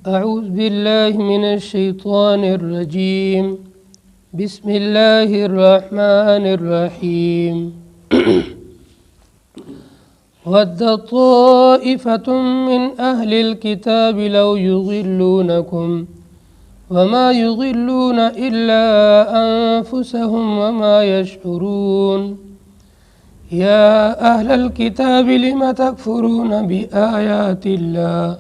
أعوذ بالله من الشيطان الرجيم بسم الله الرحمن الرحيم ود طائفة من أهل الكتاب لو يضلونكم وما يضلون إلا أنفسهم وما يشعرون يا أهل الكتاب لم تكفرون بآيات الله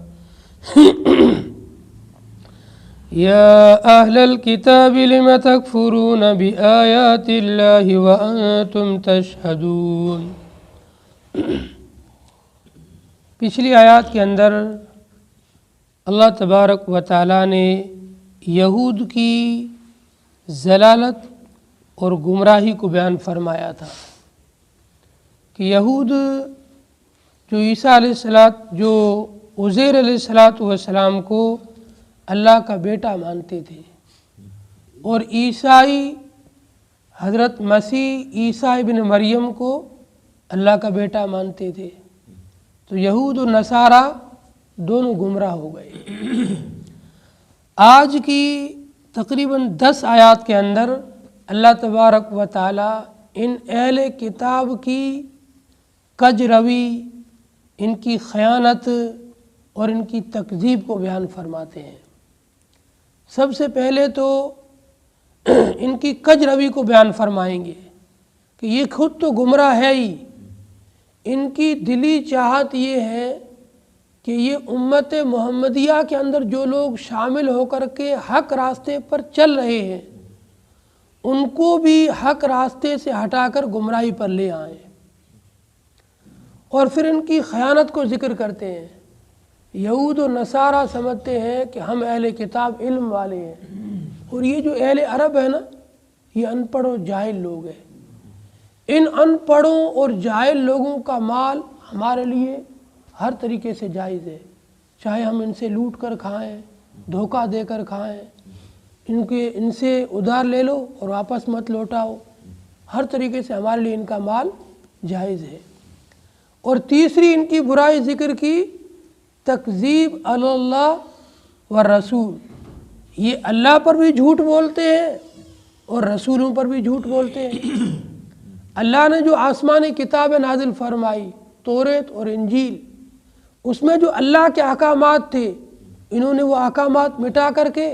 يا أهل الكتاب لم تكفرون بآيات الله وأنتم تشهدون۔ پچھلی آیات کے اندر اللہ تبارک و تعالیٰ نے یہود کی ضلالت اور گمراہی کو بیان فرمایا تھا کہ یہود جو عیسیٰ علیہ عزیر علیہ السلام کو اللہ کا بیٹا مانتے تھے، اور عیسائی حضرت مسیح عیسیٰ ابن مریم کو اللہ کا بیٹا مانتے تھے، تو یہود و نصارہ دونوں گمراہ ہو گئے۔ آج کی تقریباً 10 آیات کے اندر اللہ تبارک و تعالی ان اہل کتاب کی کج روی، ان کی خیانت اور ان کی تکذیب کو بیان فرماتے ہیں۔ سب سے پہلے تو ان کی کج روی کو بیان فرمائیں گے کہ یہ خود تو گمراہ ہے ہی، ان کی دلی چاہت یہ ہے کہ یہ امت محمدیہ کے اندر جو لوگ شامل ہو کر کے حق راستے پر چل رہے ہیں ان کو بھی حق راستے سے ہٹا کر گمراہی پر لے آئیں، اور پھر ان کی خیانت کو ذکر کرتے ہیں۔ یہود و نصارہ سمجھتے ہیں کہ ہم اہل کتاب علم والے ہیں، اور یہ جو اہل عرب ہے نا، یہ ان پڑھ و جاہل لوگ ہیں۔ ان ان پڑھوں اور جاہل لوگوں کا مال ہمارے لیے ہر طریقے سے جائز ہے، چاہے ہم ان سے لوٹ کر کھائیں، دھوکہ دے کر کھائیں، ان سے ادھار لے لو اور واپس مت لوٹاؤ، ہر طریقے سے ہمارے لیے ان کا مال جائز ہے۔ اور تیسری ان کی برائی ذکر کی تکذیب اللہ و رسول، یہ اللہ پر بھی جھوٹ بولتے ہیں اور رسولوں پر بھی جھوٹ بولتے ہیں۔ اللہ نے جو آسمانی کتابیں نازل فرمائی، توریت اور انجیل، اس میں جو اللہ کے احکامات تھے، انہوں نے وہ احکامات مٹا کر کے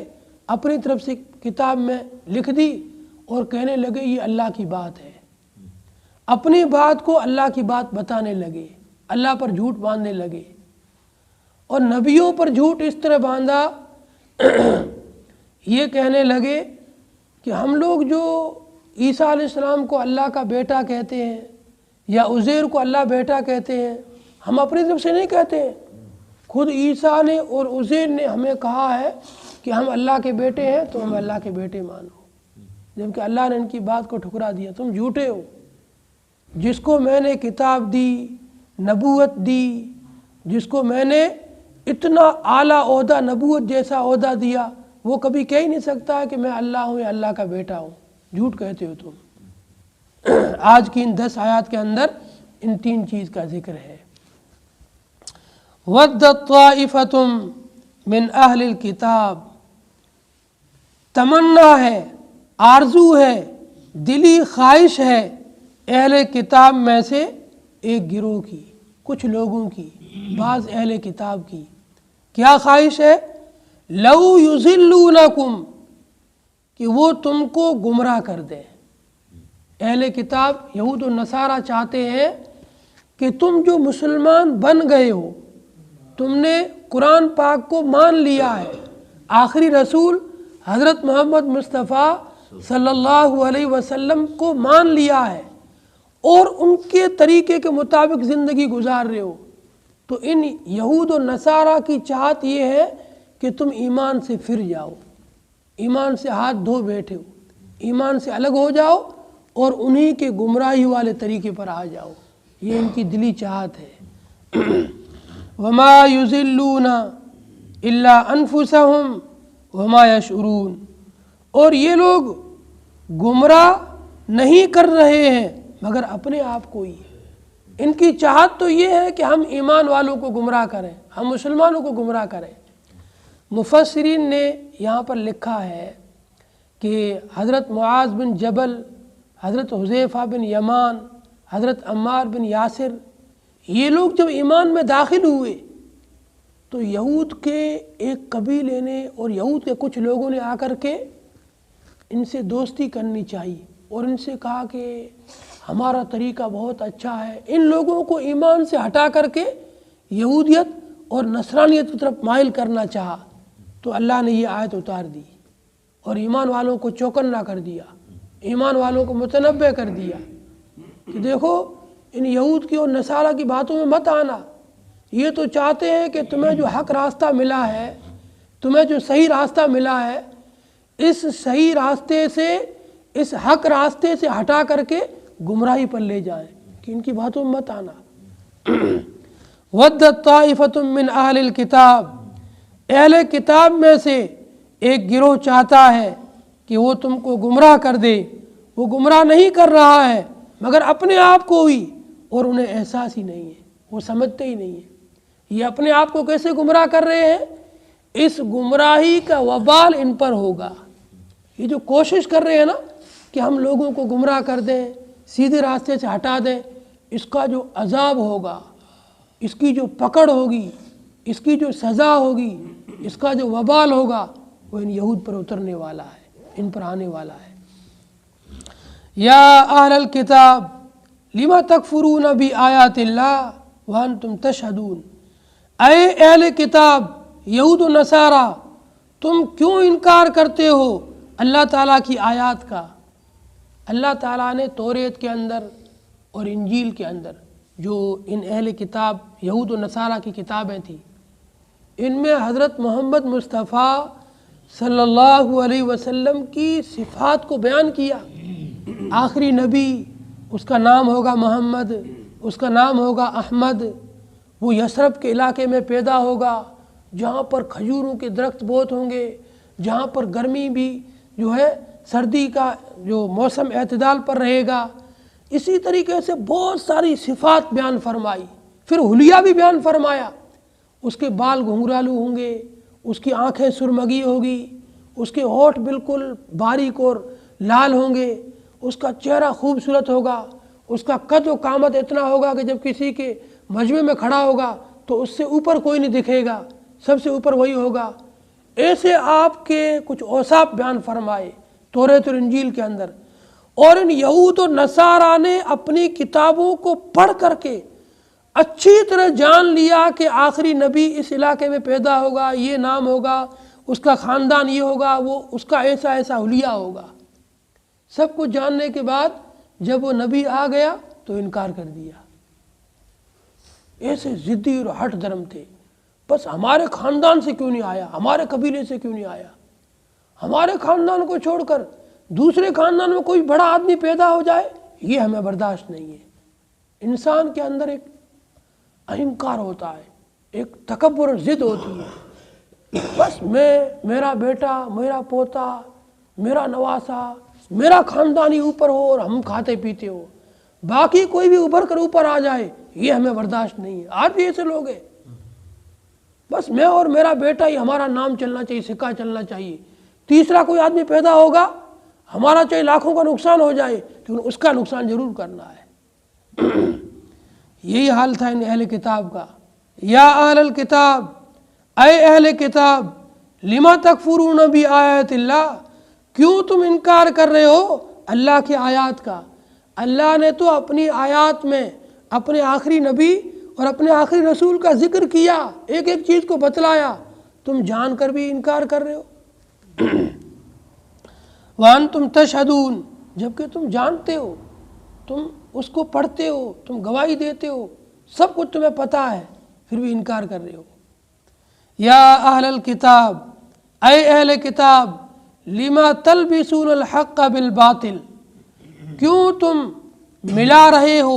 اپنی طرف سے کتاب میں لکھ دی اور کہنے لگے یہ اللہ کی بات ہے، اپنی بات کو اللہ کی بات بتانے لگے، اللہ پر جھوٹ باندھنے لگے، اور نبیوں پر جھوٹ اس طرح باندھا یہ کہنے لگے کہ ہم لوگ جو عیسیٰ علیہ السلام کو اللہ کا بیٹا کہتے ہیں یا عزیر کو اللہ بیٹا کہتے ہیں، ہم اپنی طرف سے نہیں کہتے ہیں، خود عیسیٰ نے اور عزیر نے ہمیں کہا ہے کہ ہم اللہ کے بیٹے ہیں تو ہم اللہ کے بیٹے مانو، جبکہ اللہ نے ان کی بات کو ٹھکرا دیا۔ تم جھوٹے ہو، جس کو میں نے کتاب دی، نبوت دی، جس کو میں نے اتنا اعلیٰ عہدہ، نبوت جیسا عہدہ دیا، وہ کبھی کہہ ہی نہیں سکتا ہے کہ میں اللہ ہوں یا اللہ کا بیٹا ہوں، جھوٹ کہتے ہو تم۔ آج کی ان 10 آیات کے اندر ان 3 چیز کا ذکر ہے۔ وَدَّت طَّائِفَةٌ مِّنْ أَهْلِ الْكِتَابِ، تمنا ہے، آرزو ہے، دلی خواہش ہے اہل کتاب میں سے ایک گروہ کی، کچھ لوگوں کی، بعض اہل کتاب کی کیا خواہش ہے؟ لَوْ يُضِلُّونَكُمْ، کہ وہ تم کو گمراہ کر دیں۔ اہل کتاب یہود و نصارہ چاہتے ہیں کہ تم جو مسلمان بن گئے ہو، تم نے قرآن پاک کو مان لیا ہے، آخری رسول حضرت محمد مصطفیٰ صلی اللہ علیہ وسلم کو مان لیا ہے اور ان کے طریقے کے مطابق زندگی گزار رہے ہو، تو ان یہود و نصارہ کی چاہت یہ ہے کہ تم ایمان سے پھر جاؤ، ایمان سے ہاتھ دھو بیٹھے ہو، ایمان سے الگ ہو جاؤ اور انہی کے گمراہی والے طریقے پر آ جاؤ، یہ ان کی دلی چاہت ہے۔ وَمَا يُضِلُّونَ إِلَّا أَنفُسَهُمْ وَمَا يَشْعُرُونَ، اور یہ لوگ گمراہ نہیں کر رہے ہیں مگر اپنے آپ کو ہی۔ ان کی چاہت تو یہ ہے کہ ہم ایمان والوں کو گمراہ کریں، ہم مسلمانوں کو گمراہ کریں۔ مفسرین نے یہاں پر لکھا ہے کہ حضرت معاذ بن جبل، حضرت حذیفہ بن یمان، حضرت عمار بن یاسر، یہ لوگ جب ایمان میں داخل ہوئے تو یہود کے ایک قبیلے نے اور یہود کے کچھ لوگوں نے آ کر کے ان سے دوستی کرنی چاہیے اور ان سے کہا کہ ہمارا طریقہ بہت اچھا ہے۔ ان لوگوں کو ایمان سے ہٹا کر کے یہودیت اور نصرانیت کی طرف مائل کرنا چاہا، تو اللہ نے یہ آیت اتار دی اور ایمان والوں کو چوکنا کر دیا، ایمان والوں کو متنبہ کر دیا کہ دیکھو ان یہود کی اور نصارہ کی باتوں میں مت آنا، یہ تو چاہتے ہیں کہ تمہیں جو حق راستہ ملا ہے، تمہیں جو صحیح راستہ ملا ہے، اس صحیح راستے سے، اس حق راستے سے ہٹا کر کے گمراہی پر لے جائیں، کہ ان کی باتوں میں مت آنا۔ وَدَّتْ طَائِفَةٌ مِّنْ أَهْلِ الْكِتَابِ، اہل کتاب میں سے ایک گروہ چاہتا ہے کہ وہ تم کو گمراہ کر دے، وہ گمراہ نہیں کر رہا ہے مگر اپنے آپ کو ہی، اور انہیں احساس ہی نہیں ہے، وہ سمجھتے ہی نہیں ہیں۔ یہ اپنے آپ کو کیسے گمراہ کر رہے ہیں؟ اس گمراہی کا وبال ان پر ہوگا۔ یہ جو کوشش کر رہے ہیں نا کہ ہم لوگوں کو گمراہ کر دیں، سیدھے راستے سے ہٹا دیں، اس کا جو عذاب ہوگا، اس کی جو پکڑ ہوگی، اس کی جو سزا ہوگی، اس کا جو وبال ہوگا، وہ ان یہود پر اترنے والا ہے، ان پر آنے والا ہے۔ یا اہل الکتاب لما تکفرون بآیات اللہ وانتم تشہدون، اے اہل کتاب یہود و نصارہ، تم کیوں انکار کرتے ہو اللہ تعالیٰ کی آیات کا؟ اللہ تعالیٰ نے توریت کے اندر اور انجیل کے اندر جو ان اہل کتاب یہود و نصارہ کی کتابیں تھیں، ان میں حضرت محمد مصطفیٰ صلی اللہ علیہ وسلم کی صفات کو بیان کیا۔ آخری نبی، اس کا نام ہوگا محمد، اس کا نام ہوگا احمد، وہ یثرب کے علاقے میں پیدا ہوگا جہاں پر کھجوروں کے درخت بہت ہوں گے، جہاں پر گرمی بھی جو ہے سردی کا جو موسم اعتدال پر رہے گا۔ اسی طریقے سے بہت ساری صفات بیان فرمائی، پھر حلیہ بھی بیان فرمایا۔ اس کے بال گھنگرالو ہوں گے، اس کی آنکھیں سرمگی ہوگی، اس کے ہونٹ بالکل باریک اور لال ہوں گے، اس کا چہرہ خوبصورت ہوگا، اس کا قد و قامت اتنا ہوگا کہ جب کسی کے مجمع میں کھڑا ہوگا تو اس سے اوپر کوئی نہیں دکھے گا، سب سے اوپر وہی ہوگا۔ ایسے آپ کے کچھ اوصاف بیان فرمائے توریت اور انجیل کے اندر، اور ان یہود و نصارہ نے اپنی کتابوں کو پڑھ کر کے اچھی طرح جان لیا کہ آخری نبی اس علاقے میں پیدا ہوگا، یہ نام ہوگا، اس کا خاندان یہ ہوگا، وہ اس کا ایسا ایسا حلیہ ہوگا۔ سب کچھ جاننے کے بعد جب وہ نبی آ گیا تو انکار کر دیا۔ ایسے ضدی اور ہٹ درم تھے، بس ہمارے خاندان سے کیوں نہیں آیا، ہمارے قبیلے سے کیوں نہیں آیا، ہمارے خاندان کو چھوڑ کر دوسرے خاندان میں کوئی بڑا آدمی پیدا ہو جائے، یہ ہمیں برداشت نہیں ہے۔ انسان کے اندر ایک اہنکار ہوتا ہے، ایک تکبر اور ضد ہوتی ہے، بس میرا بیٹا، میرا پوتا، میرا نواسا، میرا خاندان ہی اوپر ہو اور ہم کھاتے پیتے ہو، باقی کوئی بھی ابھر کر اوپر آ جائے یہ ہمیں برداشت نہیں ہے۔ آج بھی ایسے لوگ ہیں، بس میں اور میرا بیٹا ہی، ہمارا نام چلنا چاہیے، سکہ چلنا چاہیے، تیسرا کوئی آدمی پیدا ہوگا ہمارا چاہے لاکھوں کا نقصان ہو جائے لیکن اس کا نقصان ضرور کرنا ہے۔ یہی حال تھا ان اہل کتاب کا۔ یا اہل الکتاب، اے اہل کتاب، لما تکفرون بآیات اللہ، کیوں تم انکار کر رہے ہو اللہ کی آیات کا؟ اللہ نے تو اپنی آیات میں اپنے آخری نبی اور اپنے آخری رسول کا ذکر کیا، ایک ایک چیز کو بتلایا، تم جان کر بھی انکار کر رہے ہو۔ وَأَنْتُمْ تَشْهَدُونَ، جبکہ تم جانتے ہو، تم اس کو پڑھتے ہو، تم گواہی دیتے ہو، سب کچھ تمہیں پتہ ہے، پھر بھی انکار کر رہے ہو۔ یا اہل الکتاب، اے اہل کتاب، لما تلبسون الحق بالباطل، کیوں تم ملا رہے ہو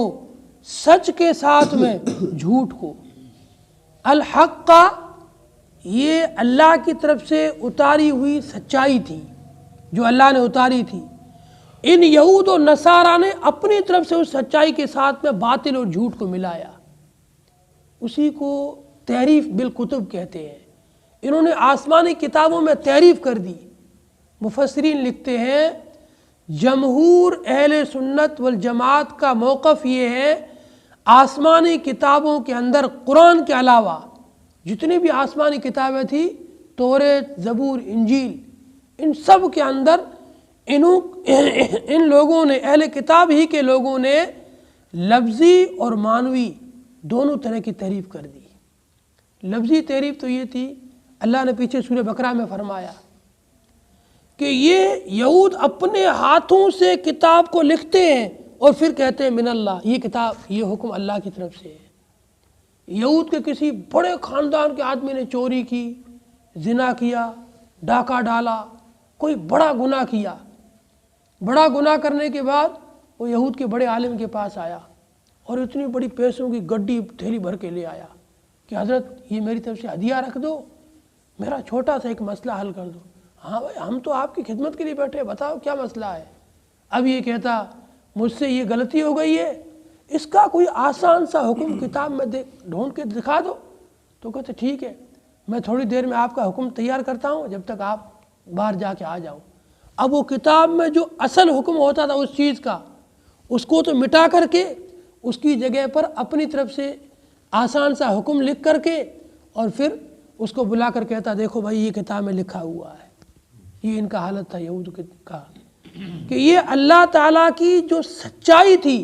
سچ کے ساتھ میں جھوٹ کو؟ الحق کا یہ اللہ کی طرف سے اتاری ہوئی سچائی تھی جو اللہ نے اتاری تھی، ان یہود و نصارہ نے اپنی طرف سے اس سچائی کے ساتھ میں باطل اور جھوٹ کو ملایا۔ اسی کو تحریف بالکتب کہتے ہیں، انہوں نے آسمانی کتابوں میں تعریف کر دی۔ مفسرین لکھتے ہیں جمہور اہل سنت والجماعت کا موقف یہ ہے آسمانی کتابوں کے اندر قرآن کے علاوہ جتنی بھی آسمانی کتابیں تھیں، توریت، زبور، انجیل، ان سب کے اندر ان لوگوں نے، اہل کتاب ہی کے لوگوں نے لفظی اور معنوی دونوں طرح کی تعریف کر دی۔ لفظی تعریف تو یہ تھی، اللہ نے پیچھے سورہ بقرہ میں فرمایا کہ یہ یہود اپنے ہاتھوں سے کتاب کو لکھتے ہیں اور پھر کہتے ہیں من اللہ، یہ کتاب، یہ حکم اللہ کی طرف سے ہے۔ یہود کے کسی بڑے خاندان کے آدمی نے چوری کی، زنا کیا، ڈاکہ ڈالا، کوئی بڑا گناہ کیا، بڑا گناہ کرنے کے بعد وہ یہود کے بڑے عالم کے پاس آیا اور اتنی بڑی پیسوں کی گڈی تھیلی بھر کے لے آیا کہ حضرت یہ میری طرف سے ہدیہ رکھ دو، میرا چھوٹا سا ایک مسئلہ حل کر دو۔ ہاں بھائی، ہم تو آپ کی خدمت کے لیے بیٹھے، بتاؤ کیا مسئلہ ہے۔ اب یہ کہتا مجھ سے یہ غلطی ہو گئی ہے، اس کا کوئی آسان سا حکم کتاب میں ڈھونڈ کے دکھا دو۔ تو کہتے ٹھیک ہے، میں تھوڑی دیر میں آپ کا حکم تیار کرتا ہوں، جب تک آپ باہر جا کے آ جاؤ۔ اب وہ کتاب میں جو اصل حکم ہوتا تھا اس چیز کا، اس کو تو مٹا کر کے اس کی جگہ پر اپنی طرف سے آسان سا حکم لکھ کر کے اور پھر اس کو بلا کر کہتا دیکھو بھائی یہ کتاب میں لکھا ہوا ہے۔ یہ ان کا حالت تھا یہود کا کہ یہ اللہ تعالیٰ کی جو سچائی تھی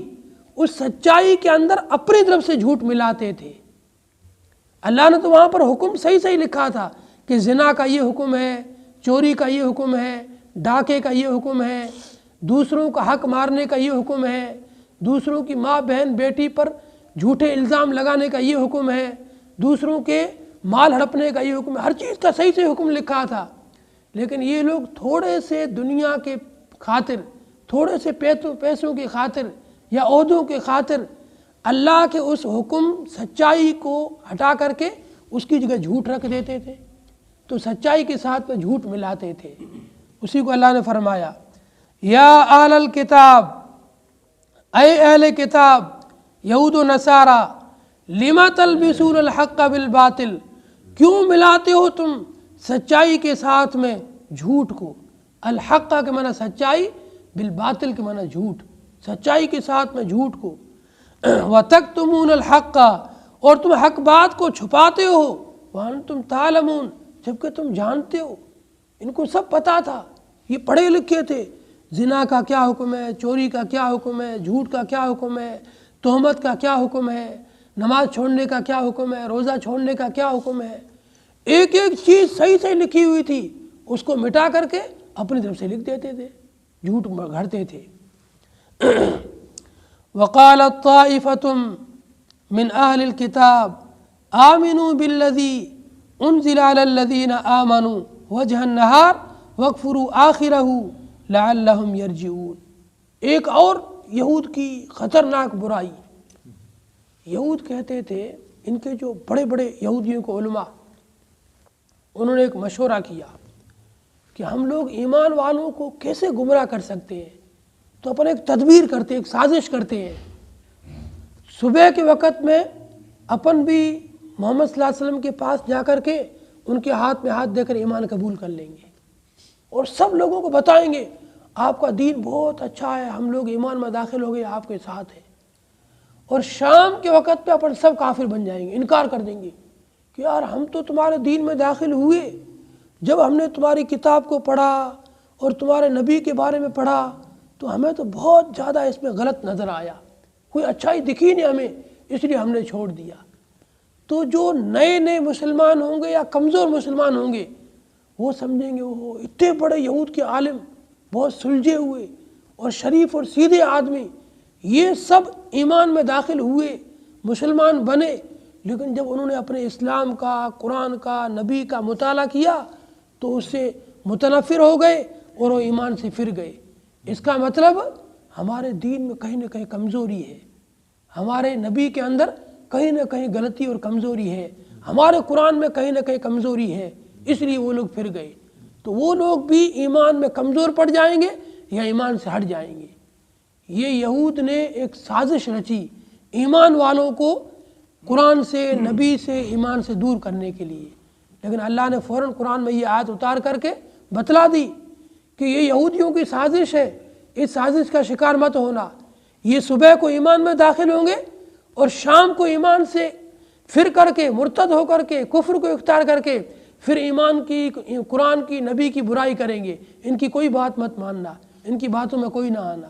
اس سچائی کے اندر اپنی طرف سے جھوٹ ملاتے تھے۔ اللہ نے تو وہاں پر حکم صحیح لکھا تھا کہ زنا کا یہ حکم ہے، چوری کا یہ حکم ہے، ڈاکے کا یہ حکم ہے، دوسروں کا حق مارنے کا یہ حکم ہے، دوسروں کی ماں بہن بیٹی پر جھوٹے الزام لگانے کا یہ حکم ہے، دوسروں کے مال ہڑپنے کا یہ حکم ہے، ہر چیز کا صحیح سے حکم لکھا تھا۔ لیکن یہ لوگ تھوڑے سے دنیا کے خاطر، تھوڑے سے پیسوں کی خاطر یا عہدوں کے خاطر اللہ کے اس حکم سچائی کو ہٹا کر کے اس کی جگہ جھوٹ رکھ دیتے تھے، تو سچائی کے ساتھ میں جھوٹ ملاتے تھے۔ اسی کو اللہ نے فرمایا یا اہل الکتاب، اے اہل کتاب یہود و نصارا، لما تلبسون الحق بالباطل، کیوں ملاتے ہو تم سچائی کے ساتھ میں جھوٹ کو۔ الحق کے معنی سچائی، بالباطل کے معنی جھوٹ، سچائی کے ساتھ میں جھوٹ کو۔ وَتَكْتُمُونَ الْحَقَّ، اور تم حق بات کو چھپاتے ہو، وَأَنْتُمْ تَعْلَمُونَ، جبکہ تم جانتے ہو۔ ان کو سب پتا تھا، یہ پڑھے لکھے تھے، زنا کا کیا حکم ہے، چوری کا کیا حکم ہے، جھوٹ کا کیا حکم ہے، تہمت کا کیا حکم ہے، نماز چھوڑنے کا کیا حکم ہے، روزہ چھوڑنے کا کیا حکم ہے۔ ایک ایک چیز صحیح لکھی ہوئی تھی، اس کو مٹا کر کے اپنی طرف سے لکھ دیتے تھے، جھوٹ گھڑتے تھے۔ وقالت طائفة من اہل الکتاب آمنوا بالذی انزل علی الذین آمنوا وجہ النہار واکفروا آخرہ لعلہم یرجعون۔ ایک اور یہود کی خطرناک برائی، یہود کہتے تھے، ان کے جو بڑے بڑے یہودیوں کو علماء، انہوں نے ایک مشورہ کیا کہ ہم لوگ ایمان والوں کو کیسے گمراہ کر سکتے ہیں، تو اپنے ایک تدبیر کرتے ہیں، ایک سازش کرتے ہیں۔ صبح کے وقت میں اپن بھی محمد صلی اللہ علیہ وسلم کے پاس جا کر کے ان کے ہاتھ میں ہاتھ دے کر ایمان قبول کر لیں گے اور سب لوگوں کو بتائیں گے آپ کا دین بہت اچھا ہے، ہم لوگ ایمان میں داخل ہو گئے، آپ کے ساتھ ہیں۔ اور شام کے وقت پہ اپن سب کافر بن جائیں گے، انکار کر دیں گے کہ یار ہم تو تمہارے دین میں داخل ہوئے، جب ہم نے تمہاری کتاب کو پڑھا اور تمہارے نبی کے بارے میں پڑھا تو ہمیں تو بہت زیادہ اس میں غلط نظر آیا، کوئی اچھائی دکھی نہیں ہمیں، اس لیے ہم نے چھوڑ دیا۔ تو جو نئے مسلمان ہوں گے یا کمزور مسلمان ہوں گے وہ سمجھیں گے وہ اتنے بڑے یہود کے عالم، بہت سلجھے ہوئے اور شریف اور سیدھے آدمی، یہ سب ایمان میں داخل ہوئے، مسلمان بنے، لیکن جب انہوں نے اپنے اسلام کا، قرآن کا، نبی کا مطالعہ کیا تو اس سے متنفر ہو گئے اور وہ ایمان سے پھر گئے۔ اس کا مطلب ہمارے دین میں کہیں نہ کہیں کمزوری ہے، ہمارے نبی کے اندر کہیں نہ کہیں غلطی اور کمزوری ہے، ہمارے قرآن میں کہیں نہ کہیں کمزوری ہے، اس لیے وہ لوگ پھر گئے۔ تو وہ لوگ بھی ایمان میں کمزور پڑ جائیں گے یا ایمان سے ہٹ جائیں گے۔ یہ یہود نے ایک سازش رچی ایمان والوں کو قرآن سے، نبی سے، ایمان سے دور کرنے کے لیے، لیکن اللہ نے فوراً قرآن میں یہ آیت اتار کر کے بتلا دی کہ یہ یہودیوں کی سازش ہے، اس سازش کا شکار مت ہونا۔ یہ صبح کو ایمان میں داخل ہوں گے اور شام کو ایمان سے پھر کر کے مرتد ہو کر کے کفر کو اختیار کر کے پھر ایمان کی، قرآن کی، نبی کی برائی کریں گے۔ ان کی کوئی بات مت ماننا، ان کی باتوں میں کوئی نہ آنا۔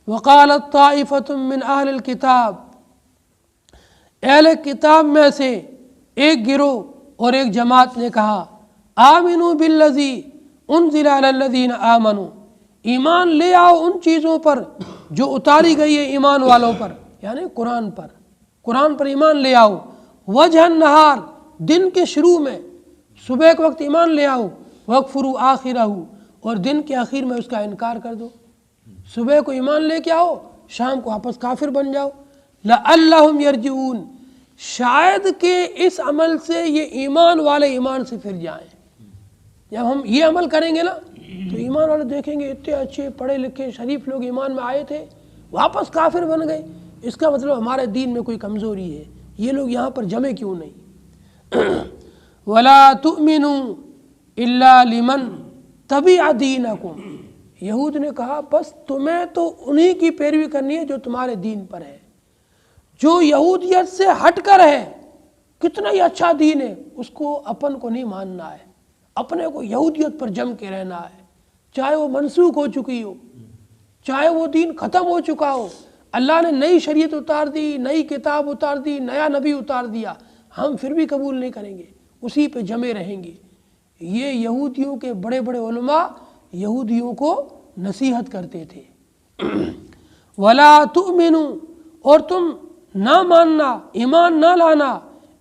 وقالت طائفۃ من اہل الکتاب، اہل کتاب میں سے ایک گروہ اور ایک جماعت نے کہا، آمنوا بالذی انزل علی الذین آمنوا، ایمان لے آؤ ان چیزوں پر جو اتاری گئی ہے ایمان والوں پر، یعنی قرآن پر، قرآن پر ایمان لے آؤ۔ وجہ النہار، دن کے شروع میں، صبح کے وقت ایمان لے آؤ۔ وَاکْفُرُوا آخِرَہُ، اور دن کے آخر میں اس کا انکار کر دو۔ صبح کو ایمان لے کے آؤ، شام کو واپس کافر بن جاؤ۔ لَعَلَّهُمْ يَرْجِعُونَ، شاید کہ اس عمل سے یہ ایمان والے ایمان سے پھر جائیں۔ جب ہم یہ عمل کریں گے نا تو ایمان والے دیکھیں گے اتنے اچھے پڑھے لکھے شریف لوگ ایمان میں آئے تھے، واپس کافر بن گئے، اس کا مطلب ہمارے دین میں کوئی کمزوری ہے، یہ لوگ یہاں پر جمے کیوں نہیں۔ وَلَا تُؤْمِنُوا إِلَّا لِمَنْ تَبِعَ دِينَكُمْ، یہود نے کہا بس تمہیں تو انہی کی پیروی کرنی ہے جو تمہارے دین پر ہے، جو یہودیت سے ہٹ کر ہے، کتنا ہی اچھا دین ہے، اس کو اپن کو نہیں ماننا ہے، اپنے کو یہودیت پر جم کے رہنا ہے، چاہے وہ منسوخ ہو چکی ہو، چاہے وہ دین ختم ہو چکا ہو، اللہ نے نئی شریعت اتار دی، نئی کتاب اتار دی، نیا نبی اتار دیا، ہم پھر بھی قبول نہیں کریں گے، اسی پہ جمے رہیں گے۔ یہ یہودیوں کے بڑے بڑے علماء یہودیوں کو نصیحت کرتے تھے۔ وَلَا تُؤْمِنُوا، اور تم نہ ماننا، ایمان نہ لانا،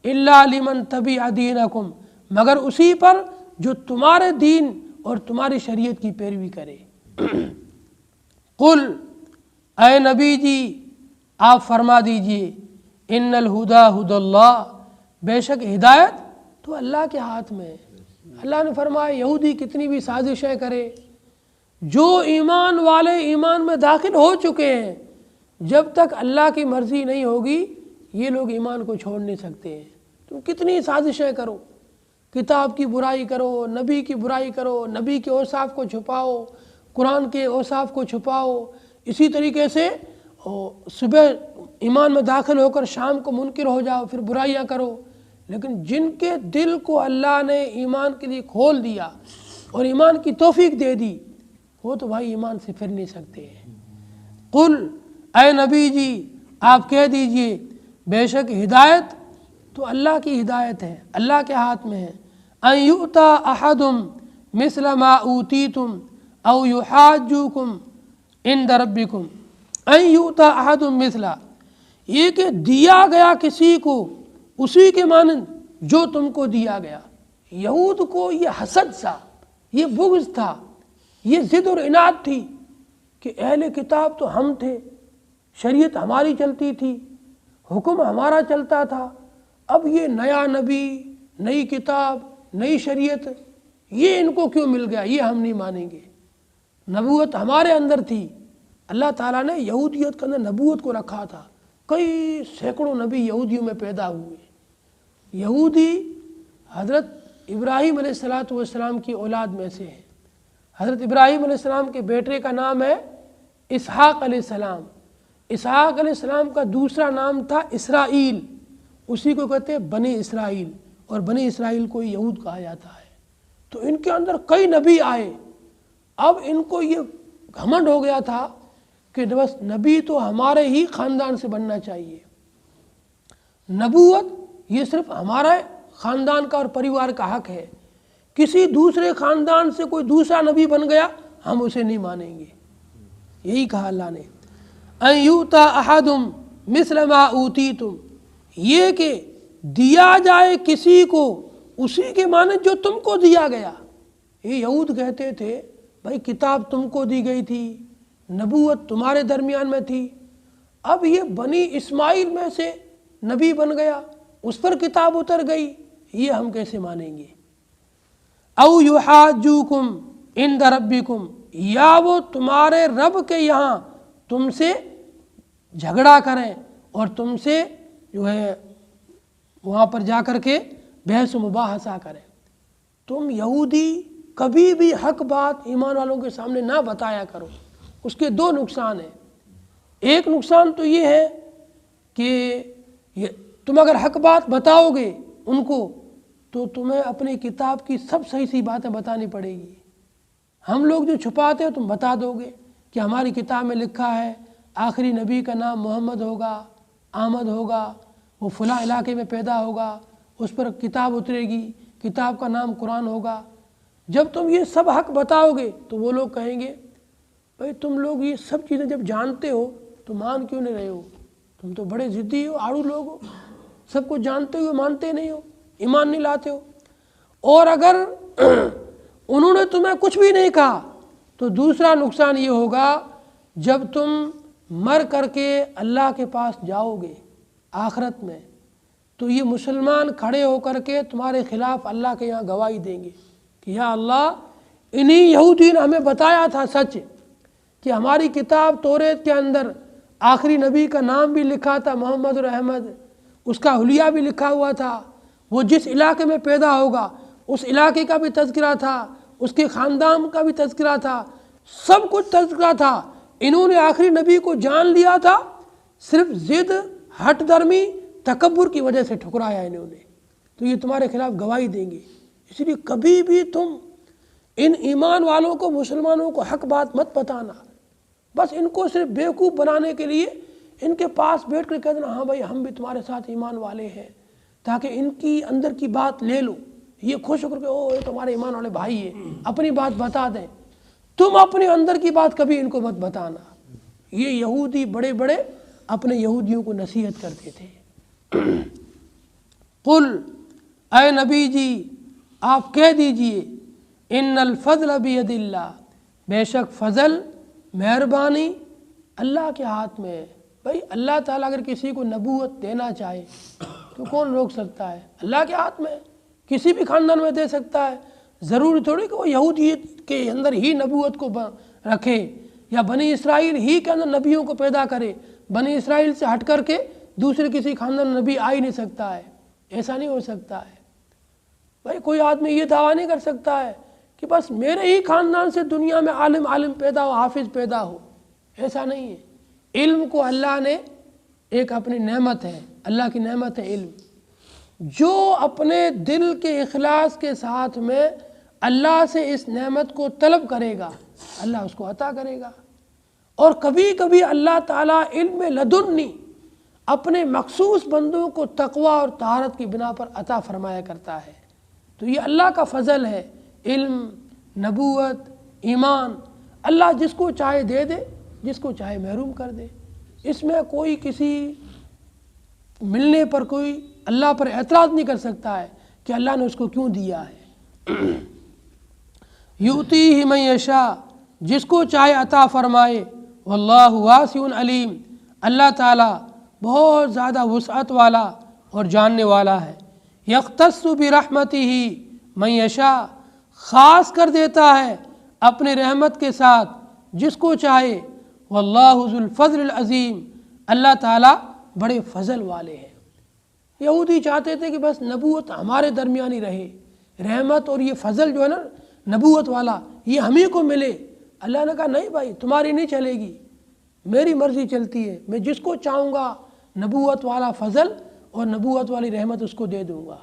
إِلَّا لِمَنْ تَبِعَ دِينَكُمْ، مگر اسی پر جو تمہارے دین اور تمہاری شریعت کی پیروی کرے۔ قل، اے نبی جی آپ فرما دیجئے، ان الہدیٰ ھدی اللہ، بے شک ہدایت تو اللہ کے ہاتھ میں ہے۔ اللہ نے فرمایا یہودی کتنی بھی سازشیں کرے، جو ایمان والے ایمان میں داخل ہو چکے ہیں، جب تک اللہ کی مرضی نہیں ہوگی یہ لوگ ایمان کو چھوڑ نہیں سکتے ہیں۔ تم کتنی سازشیں کرو، کتاب کی برائی کرو، نبی کی برائی کرو، نبی کے اوصاف کو چھپاؤ، قرآن کے اوصاف کو چھپاؤ، اسی طریقے سے صبح ایمان میں داخل ہو کر شام کو منکر ہو جاؤ، پھر برائیاں کرو، لیکن جن کے دل کو اللہ نے ایمان کے لیے کھول دیا اور ایمان کی توفیق دے دی، وہ تو بھائی ایمان سے پھر نہیں سکتے ہیں۔ قل، اے نبی جی آپ کہہ دیجئے، بے شک ہدایت تو اللہ کی ہدایت ہے، اللہ کے ہاتھ میں ہے۔ ان یؤتی احد مثل ما اوتیتم او یحاجوکم عند ربکم، ان یؤتی احد مثل، یہ کہ دیا گیا کسی کو اسی کے مانند جو تم کو دیا گیا۔ یہود کو یہ حسد تھا، یہ بغض تھا، یہ ضد اور عناد تھی کہ اہل کتاب تو ہم تھے، شریعت ہماری چلتی تھی، حکم ہمارا چلتا تھا، اب یہ نیا نبی، نئی کتاب، نئی شریعت، یہ ان کو کیوں مل گیا، یہ ہم نہیں مانیں گے۔ نبوت ہمارے اندر تھی، اللہ تعالیٰ نے یہودیت کے اندر نبوت کو رکھا تھا، کئی سینکڑوں نبی یہودیوں میں پیدا ہوئے۔ یہودی حضرت ابراہیم علیہ السلام کی اولاد میں سے ہیں۔ حضرت ابراہیم علیہ السلام کے بیٹے کا نام ہے اسحاق علیہ السلام۔ اسحاق علیہ السلام کا دوسرا نام تھا اسرائیل، اسی کو کہتے ہیں بنی اسرائیل، اور بنی اسرائیل کو یہود کہا جاتا ہے۔ تو ان کے اندر کئی نبی آئے، اب ان کو یہ گھمنڈ ہو گیا تھا کہ بس نبی تو ہمارے ہی خاندان سے بننا چاہیے، نبوت یہ صرف ہمارے خاندان کا اور پریوار کا حق ہے، کسی دوسرے خاندان سے کوئی دوسرا نبی بن گیا ہم اسے نہیں مانیں گے۔ یہی کہا اللہ نے، ان یؤتی احد مثل ما اوتیتم، یہ کہ دیا جائے کسی کو اسی کے مانند جو تم کو دیا گیا۔ یہ یہود کہتے تھے بھائی کتاب تم کو دی گئی تھی، نبوت تمہارے درمیان میں تھی، اب یہ بنی اسماعیل میں سے نبی بن گیا، اس پر کتاب اتر گئی، یہ ہم کیسے مانیں گے۔ او یحاجوکم عند ربکم، یا وہ تمہارے رب کے یہاں تم سے جھگڑا کریں اور تم سے جو ہے وہاں پر جا کر کے بحث و مباحثہ کریں۔ تم یہودی کبھی بھی حق بات ایمان والوں کے سامنے نہ بتایا کرو۔ اس کے دو نقصان ہیں۔ ایک نقصان تو یہ ہے کہ تم اگر حق بات بتاؤ گے ان کو تو تمہیں اپنی کتاب کی سب صحیح باتیں بتانی پڑے گی۔ ہم لوگ جو چھپاتے ہیں تم بتا دو گے کہ ہماری کتاب میں لکھا ہے آخری نبی کا نام محمد ہوگا، احمد ہوگا، وہ فلاں علاقے میں پیدا ہوگا، اس پر کتاب اترے گی، کتاب کا نام قرآن ہوگا۔ جب تم یہ سب حق بتاؤ گے تو وہ لوگ کہیں گے بھائی تم لوگ یہ سب چیزیں جب جانتے ہو تو مان کیوں نہیں رہے ہو؟ تم تو بڑے ضدی ہو، آڑو لوگ ہو، سب کچھ جانتے ہوئے مانتے نہیں ہو، ایمان نہیں لاتے ہو۔ اور اگر انہوں نے تمہیں کچھ بھی نہیں کہا تو دوسرا نقصان یہ ہوگا جب تم مر کر کے اللہ کے پاس جاؤ گے آخرت میں تو یہ مسلمان کھڑے ہو کر کے تمہارے خلاف اللہ کے یہاں گواہی دیں گے کہ یا اللہ انہی یہودی نے ہمیں بتایا تھا سچ کہ ہماری کتاب توریت کے اندر آخری نبی کا نام بھی لکھا تھا محمد اور احمد، اس کا حلیہ بھی لکھا ہوا تھا، وہ جس علاقے میں پیدا ہوگا اس علاقے کا بھی تذکرہ تھا، اس کے خاندان کا بھی تذکرہ تھا، سب کچھ تذکرہ تھا۔ انہوں نے آخری نبی کو جان لیا تھا، صرف ضد، ہٹ درمی، تکبر کی وجہ سے ٹھکرایا انہوں نے، تو یہ تمہارے خلاف گواہی دیں گے۔ اس لیے کبھی بھی تم ان ایمان والوں کو، مسلمانوں کو حق بات مت بتانا، بس ان کو صرف بیوقوف بنانے کے لیے ان کے پاس بیٹھ کر کہہ دینا ہاں بھائی ہم بھی تمہارے ساتھ ایمان والے ہیں، تاکہ ان کی اندر کی بات لے لو، یہ خوش ہو کر کے او یہ تمہارے ایمان والے بھائی ہیں، اپنی بات بتا دیں۔ تم اپنے اندر کی بات کبھی ان کو مت بتانا۔ یہ یہودی بڑے بڑے اپنے یہودیوں کو نصیحت کرتے تھے۔ قل، اے نبی جی آپ کہہ دیجئے، ان الفضل بید اللہ، بے شک فضل، مہربانی اللہ کے ہاتھ میں ہے۔ بھائی اللہ تعالیٰ اگر کسی کو نبوت دینا چاہے تو کون روک سکتا ہے؟ اللہ کے ہاتھ میں، کسی بھی خاندان میں دے سکتا ہے۔ ضروری تھوڑی کہ وہ یہودیت کے اندر ہی نبوت کو رکھے یا بنی اسرائیل ہی کے اندر نبیوں کو پیدا کرے، بنی اسرائیل سے ہٹ کر کے دوسرے کسی خاندان میں نبی آ ہی نہیں سکتا ہے، ایسا نہیں ہو سکتا ہے۔ بھائی کوئی آدمی یہ دعویٰ نہیں کر سکتا ہے کہ بس میرے ہی خاندان سے دنیا میں عالم پیدا ہو، حافظ پیدا ہو، ایسا نہیں ہے۔ علم کو اللہ نے ایک اپنی نعمت ہے، اللہ کی نعمت ہے علم۔ جو اپنے دل کے اخلاص کے ساتھ میں اللہ سے اس نعمت کو طلب کرے گا اللہ اس کو عطا کرے گا۔ اور کبھی کبھی اللہ تعالیٰ علم لدنی اپنے مخصوص بندوں کو تقوی اور طہارت کی بنا پر عطا فرمایا کرتا ہے۔ تو یہ اللہ کا فضل ہے، علم، نبوت، ایمان، اللہ جس کو چاہے دے دے، جس کو چاہے محروم کر دے۔ اس میں کوئی کسی ملنے پر کوئی اللہ پر اعتراض نہیں کر سکتا ہے کہ اللہ نے اس کو کیوں دیا ہے۔ یؤتیہ من یشاء، جس کو چاہے عطا فرمائے، واللہ واسع علیم، اللہ تعالیٰ بہت زیادہ وسعت والا اور جاننے والا ہے۔ یختص برحمتہ من یشاء، خاص کر دیتا ہے اپنے رحمت کے ساتھ جس کو چاہے، واللہ ذو الفضل العظیم، اللہ تعالیٰ بڑے فضل والے ہیں۔ یہودی چاہتے تھے کہ بس نبوت ہمارے درمیان ہی رہے، رحمت اور یہ فضل جو ہے نا نبوت والا یہ ہم ہی کو ملے۔ اللہ نے کہا نہیں بھائی تمہاری نہیں چلے گی، میری مرضی چلتی ہے، میں جس کو چاہوں گا نبوت والا فضل اور نبوت والی رحمت اس کو دے دوں گا۔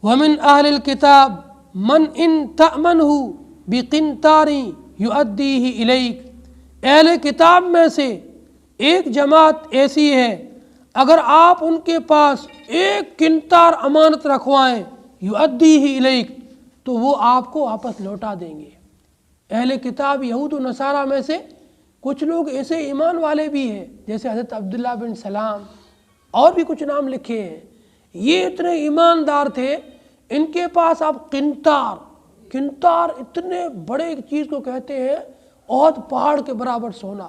وَمِنْ أَهْلِ الْكِتَابِ مَنْ إِنْ تَأْمَنْهُ بِقِنْطَارٍ يُؤَدِّيهِ إِلَيْكَ، اہل کتاب میں سے ایک جماعت ایسی ہے اگر آپ ان کے پاس ایک قنطار امانت رکھوائیں، یؤدیہ الیک، تو وہ آپ کو واپس لوٹا دیں گے۔ اہل کتاب یہود و نصارہ میں سے کچھ لوگ ایسے ایمان والے بھی ہیں جیسے حضرت عبداللہ بن سلام اور بھی کچھ نام لکھے ہیں، یہ اتنے ایماندار تھے، ان کے پاس آپ قنطار اتنے بڑے چیز کو کہتے ہیں، احد پہاڑ کے برابر سونا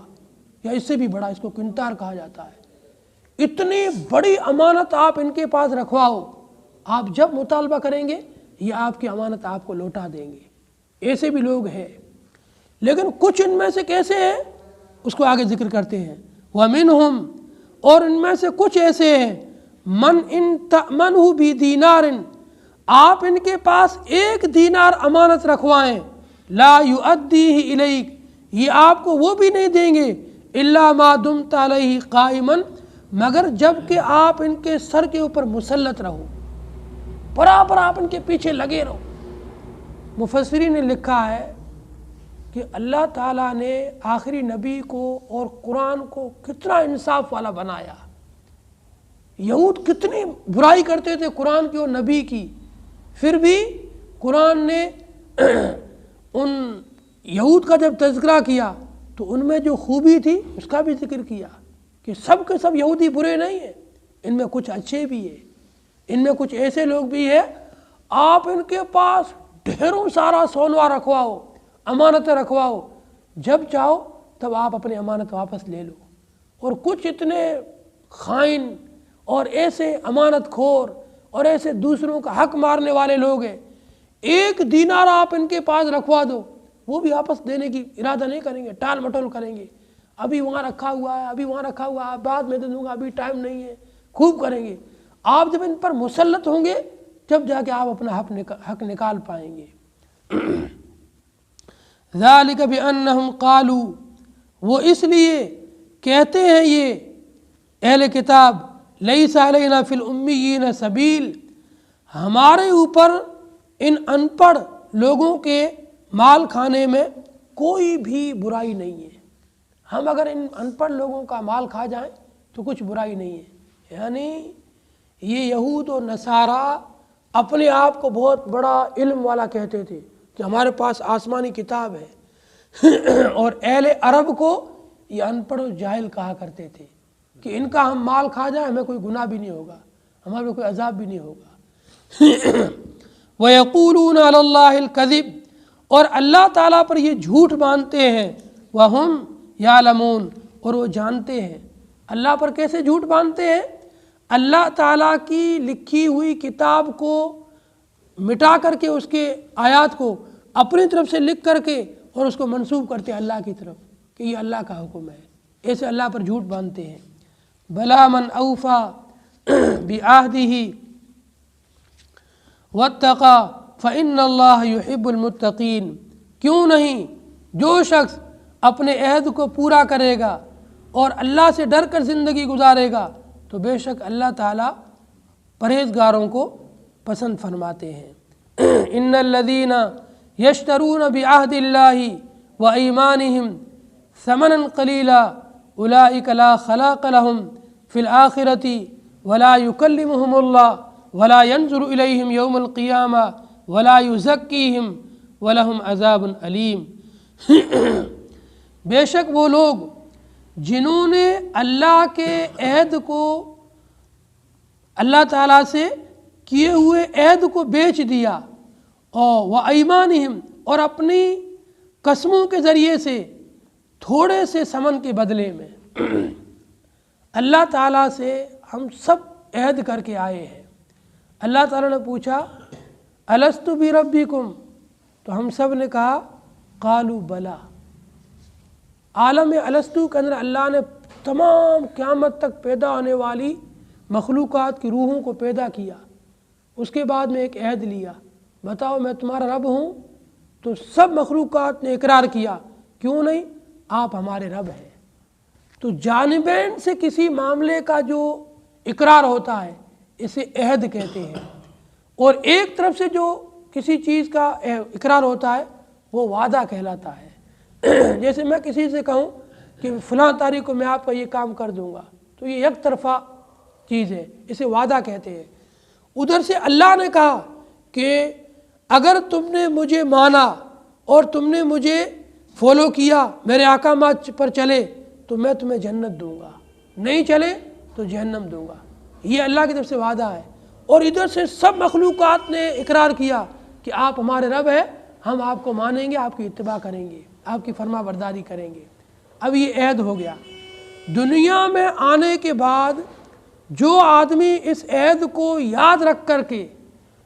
یا اس سے بھی بڑا، اس کو قنطار کہا جاتا ہے۔ اتنی بڑی امانت آپ ان کے پاس رکھواؤ، آپ جب مطالبہ کریں گے یہ آپ کی امانت آپ کو لوٹا دیں گے۔ ایسے بھی لوگ ہیں، لیکن کچھ ان میں سے کیسے ہیں اس کو آگے ذکر کرتے ہیں۔ وَمِنْهُمْ، اور ان میں سے کچھ ایسے ہیں، من ان تأمنہ بدینار، آپ ان کے پاس 1 دینار امانت رکھوائیں، لا یؤدیہ الیک، یہ آپ کو وہ بھی نہیں دیں گے، الا ما دمت علیہ قائما، مگر جب کہ آپ ان کے سر کے اوپر مسلط رہو، برابر آپ ان کے پیچھے لگے رہو۔ مفسرین نے لکھا ہے کہ اللہ تعالیٰ نے آخری نبی کو اور قرآن کو کتنا انصاف والا بنایا۔ یہود کتنی برائی کرتے تھے قرآن کی اور نبی کی، پھر بھی قرآن نے ان یہود کا جب تذکرہ کیا تو ان میں جو خوبی تھی اس کا بھی ذکر کیا کہ سب کے سب یہودی برے نہیں ہیں، ان میں کچھ اچھے بھی ہیں، ان میں کچھ ایسے لوگ بھی ہیں آپ ان کے پاس ڈھیروں سارا سونوا رکھواؤ، امانتیں رکھواؤ، جب چاہو تب آپ اپنی امانت واپس لے لو۔ اور کچھ اتنے خائن اور ایسے امانت خور اور ایسے دوسروں کا حق مارنے والے لوگ ہیں، 1 دینار آپ ان کے پاس رکھوا دو وہ بھی واپس دینے کی ارادہ نہیں کریں گے، ٹال مٹول کریں گے، ابھی وہاں رکھا ہوا ہے، ابھی وہاں رکھا ہوا ہے، بعد میں دے دوں گا، ابھی ٹائم نہیں ہے، خوب کریں گے۔ آپ جب ان پر مسلط ہوں گے جب جا کے آپ اپنا حق نکال پائیں گے۔ ذالک بانہم قالوا، وہ اس لیے کہتے ہیں یہ اہل کتاب، لیس علینا فی الامیین سبیل، ہمارے اوپر ان ان پڑھ لوگوں کے مال کھانے میں کوئی بھی برائی نہیں ہے، ہم اگر ان ان پڑھ لوگوں کا مال کھا جائیں تو کچھ برائی نہیں ہے۔ یعنی یہ یہود و نصارہ اپنے آپ کو بہت بڑا علم والا کہتے تھے کہ ہمارے پاس آسمانی کتاب ہے، اور اہل عرب کو یہ ان پڑھ و جاہل کہا کرتے تھے کہ ان کا ہم مال کھا جائیں ہمیں کوئی گناہ بھی نہیں ہوگا، ہمارے کوئی عذاب بھی نہیں ہوگا۔ وَيَقُولُونَ عَلَى اللَّهِ الْكَذِبَ، اور اللہ تعالیٰ پر یہ جھوٹ باندھتے ہیں، وَهُمْ يَعْلَمُونَ، اور وہ جانتے ہیں۔ اللہ پر کیسے جھوٹ باندھتے ہیں؟ اللہ تعالیٰ کی لکھی ہوئی کتاب کو مٹا کر کے اس کے آیات کو اپنی طرف سے لکھ کر کے اور اس کو منسوب کرتے ہیں اللہ کی طرف کہ یہ اللہ کا حکم ہے، ایسے اللہ پر جھوٹ باندھتے ہیں۔ بلا من اوفا بعہدہ واتقى فإن اللہ يحب المتقین، کیوں نہیں، جو شخص اپنے عہد کو پورا کرے گا اور اللہ سے ڈر کر زندگی گزارے گا تو بے شک اللہ تعالیٰ پرہیزگاروں کو پسند فرماتے ہیں۔ ان الذین یشترون بعہد اللہ وایمانہم ثمنا قلیلا اولئک لا خلاق لهم فی الآخرۃ ولا یکلمہم اللہ ولا ينظر الیہم یوم القیامہ ولا یزکیہم ولہم عذاب علیم۔ بے شک وہ لوگ جنہوں نے اللہ کے عہد کو، اللہ تعالیٰ سے کیے ہوئے عہد کو بیچ دیا، اور وَأَيْمَانِهِمْ، اور اپنی قسموں کے ذریعے سے تھوڑے سے ثمن کے بدلے میں، اللہ تعالیٰ سے ہم سب عہد کر کے آئے ہیں۔ اللہ تعالیٰ نے پوچھا الست بربکم، تو ہم سب نے کہا قالوا بلا۔ عالم الستو کے اندر اللہ نے تمام قیامت تک پیدا ہونے والی مخلوقات کی روحوں کو پیدا کیا، اس کے بعد میں ایک عہد لیا، بتاؤ میں تمہارا رب ہوں؟ تو سب مخلوقات نے اقرار کیا، کیوں نہیں، آپ ہمارے رب ہیں۔ تو جانبین سے کسی معاملے کا جو اقرار ہوتا ہے اسے عہد کہتے ہیں، اور ایک طرف سے جو کسی چیز کا اقرار ہوتا ہے وہ وعدہ کہلاتا ہے۔ جیسے میں کسی سے کہوں کہ فلاں تاریخ کو میں آپ کا یہ کام کر دوں گا، تو یہ یک طرفہ چیز ہے، اسے وعدہ کہتے ہیں۔ ادھر سے اللہ نے کہا کہ اگر تم نے مجھے مانا اور تم نے مجھے فالو کیا، میرے احکامات پر چلے تو میں تمہیں جنت دوں گا، نہیں چلے تو جہنم دوں گا، یہ اللہ کی طرف سے وعدہ ہے۔ اور ادھر سے سب مخلوقات نے اقرار کیا کہ آپ ہمارے رب ہیں، ہم آپ کو مانیں گے، آپ کی اتباع کریں گے، آپ کی فرما برداری کریں گے۔ اب یہ عہد ہو گیا۔ دنیا میں آنے کے بعد جو آدمی اس عہد کو یاد رکھ کر کے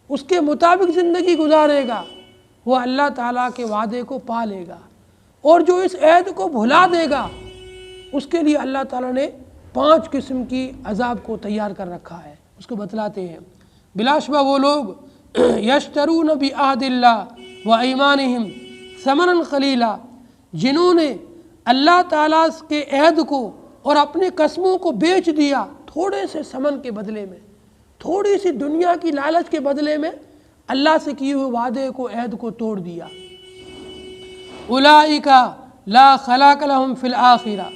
اس کے مطابق زندگی گزارے گا وہ اللہ تعالیٰ کے وعدے کو پا لے گا، اور جو اس عہد کو بھلا دے گا اس کے لیے اللہ تعالیٰ نے 5 قسم کی عذاب کو تیار کر رکھا ہے۔ اس کو بتلاتے ہیں۔ بلا شبہ وہ لوگ یشترون بعہد اللہ و ایمانہم ثمنا قلیلا، جنہوں نے اللہ تعالیٰ کے عہد کو اور اپنے قسموں کو بیچ دیا تھوڑے سے ثمن کے بدلے میں، تھوڑی سی دنیا کی لالچ کے بدلے میں اللہ سے کیے ہوئے وعدے کو، عہد کو توڑ دیا۔ اولئک لا خلاق لہم فی الآخرہ،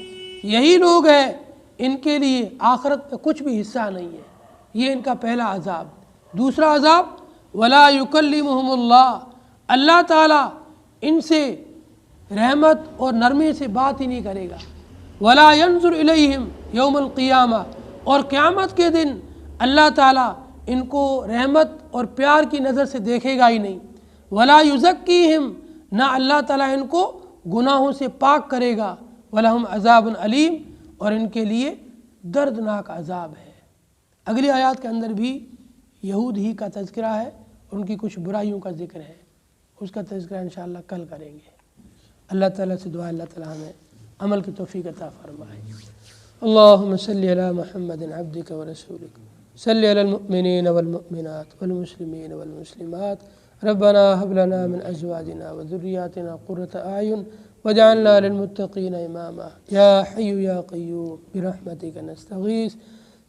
یہی لوگ ہیں ان کے لیے آخرت میں کچھ بھی حصہ نہیں ہے۔ یہ ان کا پہلا عذاب۔ دوسرا عذاب ولا یکلمہم اللہ، اللہ تعالیٰ ان سے رحمت اور نرمی سے بات ہی نہیں کرے گا۔ ولا ینظر الیہم یوم القیامہ، اور قیامت کے دن اللہ تعالیٰ ان کو رحمت اور پیار کی نظر سے دیکھے گا ہی نہیں۔ ولا یزکیہم، نہ اللہ تعالیٰ ان کو گناہوں سے پاک کرے گا۔ ولہم عذاب علیم، اور ان کے لیے دردناک عذاب ہے۔ اگلی آیات کے اندر بھی یہود ہی کا تذکرہ ہے، ان کی کچھ برائیوں کا ذکر ہے، اس کا تذکرہ انشاءاللہ کل کریں گے۔ اللہ تعالیٰ سے دعا اللہ تعالیٰ ہمیں عمل کی توفیق عطا فرمائے۔ اللہم صلی علی محمد عبدک ورسولک، صلی علی المؤمنین والمؤمنات والمسلمین والمسلمات، ربنا هب لنا من ازواجنا وذریاتنا قرۃ اعین واجعلنا للمتقین اماما، یا حی یا قیوم برحمتک نستغیث،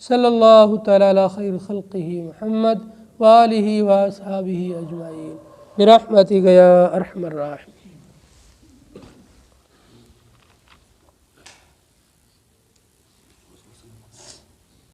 صلی اللہ تعالی علی خیر خلقہ محمد وآلہ واصحابہ اجمعین برحمتک یا ارحم الراحمین۔